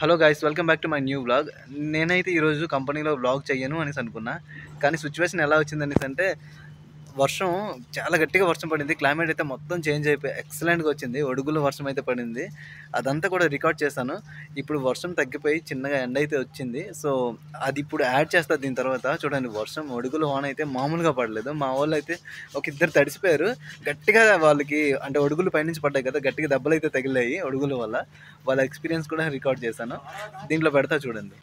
Hello guys, welcome back to my new vlog. నేనైతే ఈరోజు కంపెనీలో వ్లాగ్ చెయ్యను అనేసి అనుకున్నా. కానీ సిచ్యువేషన్ ఎలా వచ్చింది అనేసి అంటే, వర్షం చాలా గట్టిగా వర్షం పడింది. క్లైమేట్ అయితే మొత్తం చేంజ్ అయిపోయి ఎక్సలెంట్గా వచ్చింది. ఒడుగుల వర్షం అయితే పడింది. అదంతా కూడా రికార్డ్ చేశాను. ఇప్పుడు వర్షం తగ్గిపోయి చిన్నగా ఎండ అయితే వచ్చింది. సో అది ఇప్పుడు యాడ్ చేస్తా. దీని తర్వాత చూడండి, వర్షం ఒడుగుల వాన అయితే మామూలుగా పడలేదు. మా వాళ్ళు అయితే ఒక ఇద్దరు తడిసిపోయారు. గట్టిగా వాళ్ళకి అంటే ఒడుగులు పైనుంచి పడ్డాయి కదా, గట్టిగా దెబ్బలు అయితే తగిలాయి ఒడుగుల వల్ల. వాళ్ళ ఎక్స్పీరియన్స్ కూడా రికార్డ్ చేశాను. దీంట్లో పెడతా చూడండి.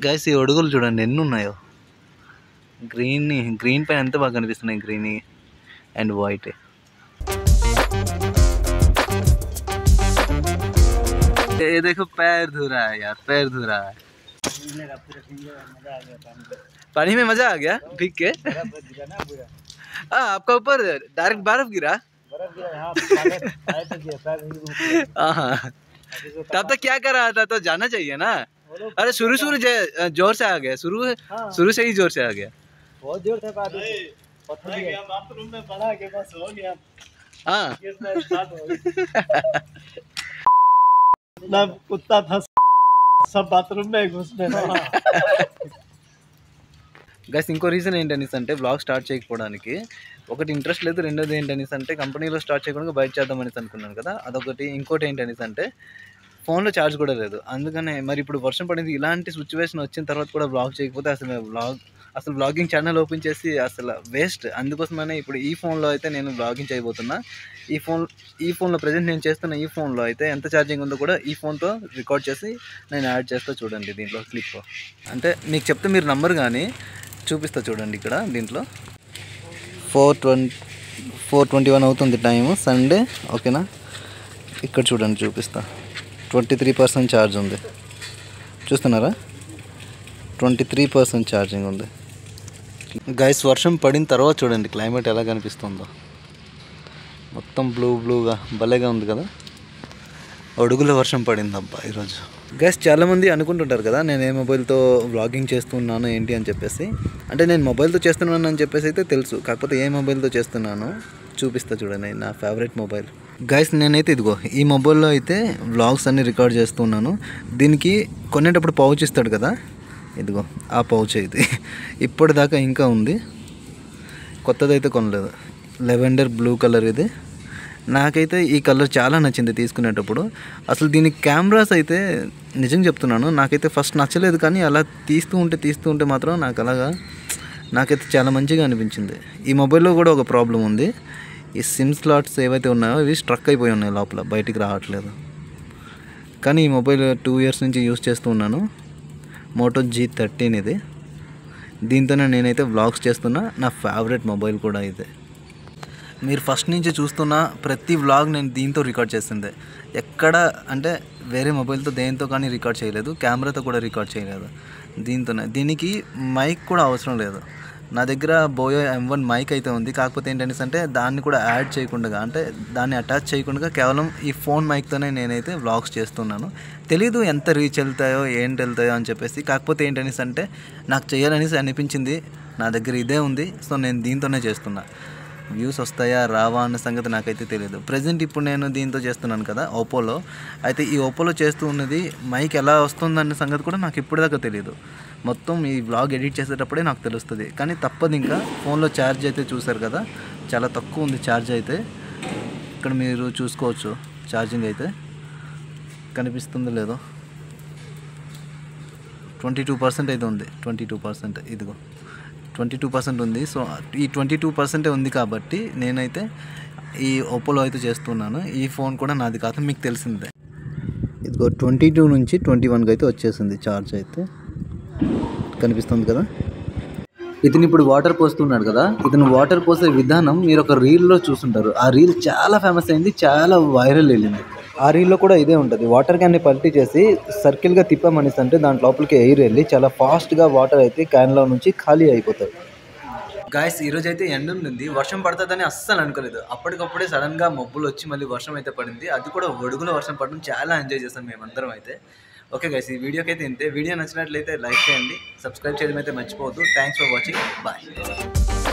గైస్, ఈ ఒడుగులు చూడండి ఎన్ని ఉన్నాయో. గ్రీన్ పైన ఎంత బాగా కనిపిస్తున్నాయి, గ్రీన్ అండ్ వైట్. ये देखो, पैर धो रहा है यार, पैर धो रहा है। पानी में मजा आ गया भीग के। हाँ, आपका ऊपर डायरेक्ट बर्फ गिरा। हाँ, तब तक क्या कर रहा था, तो जाना चाहिए ना। अरे शुरू जोर से आ गया, शुरू से ही जोर से आ गया। बहुत जोर से बाथरूम में पड़ा के बस हो गया। हाँ, ना कुत्ता था, सब बाथरूम में घुसने लगा। గైస్, ఇంకో రీజన్ ఏంటనేసి అంటే వ్లాగ్ స్టార్ట్ చేయకపోవడానికి ఒకటి ఇంట్రెస్ట్ లేదు, రెండోది ఏంటనేసి అంటే కంపెనీలో స్టార్ట్ చేయకుండా బయట చేద్దామనేసి అనుకున్నాను కదా, అదొకటి. ఇంకోటి ఏంటనేసి అంటే ఫోన్లో ఛార్జ్ కూడా లేదు. అందుకనే మరి ఇప్పుడు వర్షం పడింది, ఇలాంటి సిచ్యువేషన్ వచ్చిన తర్వాత కూడా వ్లాగ్ చేయకపోతే అసలు వ్లాగింగ్ ఛానల్ ఓపెన్ చేసి అసలు వేస్ట్. అందుకోసమనే ఇప్పుడు ఈ ఫోన్లో అయితే నేను వ్లాగింగ్ చేయబోతున్నా. ఈ ఫోన్లో ప్రజెంట్ నేను చేస్తున్న ఈ ఫోన్లో అయితే ఎంత ఛార్జింగ్ ఉందో కూడా ఈ ఫోన్తో రికార్డ్ చేసి నేను యాడ్ చేస్తా చూడండి. దీంట్లో క్లిప్ అంటే మీకు చెప్తే మీరు నంబర్ కానీ చూపిస్తా చూడండి. ఇక్కడ దీంట్లో 4:21 అవుతుంది టైము, సండే. ఓకేనా, ఇక్కడ చూడండి, చూపిస్తా. 23% ఛార్జ్ ఉంది, చూస్తున్నారా? 23% ఛార్జింగ్ ఉంది. గైస్, వర్షం పడిన తర్వాత చూడండి క్లైమేట్ ఎలా కనిపిస్తుందో. మొత్తం బ్లూగా భలేగా ఉంది కదా. అడుగుల వర్షం పడింది అబ్బా ఈరోజు. గైస్, చాలామంది అనుకుంటుంటారు కదా నేను ఏ మొబైల్తో వ్లాగింగ్ చేస్తున్నాను ఏంటి అని చెప్పేసి. అంటే నేను మొబైల్తో చేస్తున్నాను అని చెప్పేసి అయితే తెలుసు, కాకపోతే ఏ మొబైల్తో చేస్తున్నాను చూపిస్తా చూడండి. నా ఫేవరెట్ మొబైల్ గైస్, నేనైతే ఇదిగో ఈ మొబైల్లో అయితే వ్లాగ్స్ అన్నీ రికార్డ్ చేస్తున్నాను. దీనికి కొనేటప్పుడు పౌచ్ ఇస్తాడు కదా, ఇదిగో ఆ పౌచ్ అయితే ఇప్పటిదాకా ఇంకా ఉంది. కొత్తదైతే కొనలేదు. లెవెండర్ బ్లూ కలర్ ఇది. నాకైతే ఈ కలర్ చాలా నచ్చింది తీసుకునేటప్పుడు. అసలు దీనికి కెమెరాస్ అయితే నిజంగా చెప్తున్నాను, నాకైతే ఫస్ట్ నచ్చలేదు. కానీ అలా తీస్తూ ఉంటే మాత్రం నాకైతే చాలా మంచిగా అనిపించింది. ఈ మొబైల్లో కూడా ఒక ప్రాబ్లం ఉంది. ఈ సిమ్ స్లాట్స్ ఏవైతే ఉన్నాయో ఇవి స్ట్రక్ అయిపోయి ఉన్నాయి లోపల, బయటికి రావట్లేదు. కానీ ఈ మొబైల్ 2 years నుంచి యూస్ చేస్తూ ఉన్నాను. మోటో G13 ఇది. దీంతోనే నేనైతే వ్లాగ్స్ చేస్తున్నా. నా ఫేవరెట్ మొబైల్ కూడా ఇదే. మీరు ఫస్ట్ నుంచి చూస్తున్న ప్రతి వ్లాగ్ నేను దీంతో రికార్డ్ చేసిందే. ఎక్కడ అంటే వేరే మొబైల్తో దేంతో కానీ రికార్డ్ చేయలేదు, కెమెరాతో కూడా రికార్డ్ చేయలేదు. దీంతోనే. దీనికి మైక్ కూడా అవసరం లేదు. నా దగ్గర బోయో M1 మైక్ అయితే ఉంది. కాకపోతే ఏంటనేసి అంటే దాన్ని కూడా యాడ్ చేయకుండా, అంటే దాన్ని అటాచ్ చేయకుండా కేవలం ఈ ఫోన్ మైక్తోనే నేనైతే వ్లాగ్స్ చేస్తున్నాను. తెలీదు ఎంత రీచ్ వెళ్తాయో అని చెప్పేసి. కాకపోతే ఏంటనేసి అంటే నాకు చేయాలనేసి అనిపించింది. నా దగ్గర ఇదే ఉంది, సో నేను దీంతోనే చేస్తున్నా. వ్యూస్ వస్తాయా రావా అన్న సంగతి నాకైతే తెలియదు. ప్రజెంట్ ఇప్పుడు నేను దీంతో చేస్తున్నాను కదా, ఓపోలో. అయితే ఈ ఓపోలో చేస్తూ ఉన్నది మైక్ ఎలా వస్తుందన్న సంగతి కూడా నాకు ఇప్పటిదాకా తెలియదు. మొత్తం ఈ వ్లాగ్ ఎడిట్ చేసేటప్పుడే నాకు తెలుస్తుంది. కానీ తప్పదు, ఇంకా ఫోన్లో ఛార్జ్ అయితే చూసారు కదా, చాలా తక్కువ ఉంది ఛార్జ్ అయితే. ఇక్కడ మీరు చూసుకోవచ్చు ఛార్జింగ్ అయితే కనిపిస్తుందో లేదో. 22% అయితే ఉంది. 22% ఇదిగో 22% ఉంది. సో ఈ 22% ఉంది కాబట్టి నేనైతే ఈ ఓపోలో అయితే చేస్తున్నాను. ఈ ఫోన్ కూడా నాది కాదు, మీకు తెలిసిందే. ఇదిగో 22 నుంచి 21కి అయితే వచ్చేసింది ఛార్జ్ అయితే. కనిపిస్తుంది కదా. ఇతను ఇప్పుడు వాటర్ పోస్తున్నాడు కదా, ఇతను వాటర్ పోసే విధానం మీరు ఒక రీల్లో చూస్తుంటారు. ఆ రీల్ చాలా ఫేమస్ అయింది, చాలా వైరల్ వెళ్ళింది. ఆ రీల్లో కూడా ఇదే ఉంటుంది. వాటర్ క్యాన్ని పల్టీ చేసి సర్కిల్గా తిప్పామనేసి అంటే దాంట్ లోపలికి ఎయిర్ వెళ్ళి చాలా ఫాస్ట్గా వాటర్ అయితే క్యాన్లో నుంచి ఖాళీ అయిపోతాయి. గాయస్, ఈరోజు అయితే ఎండ ఉంది, వర్షం పడుతుందని అస్సలు అనుకోలేదు. అప్పటికప్పుడే సడన్గా మబ్బులు వచ్చి మళ్ళీ వర్షం అయితే పడింది. అది కూడా ఒడుగులో వర్షం పడడం చాలా ఎంజాయ్ చేస్తాం మేమందరం అయితే. ఓకే గైస్, ఈ వీడియోకి అయితే ఇంతే. వీడియో నచ్చినట్లయితే లైక్ చేయండి, సబ్స్క్రైబ్ చేయడం అయితే మర్చిపోవద్దు. Thanks for watching, bye.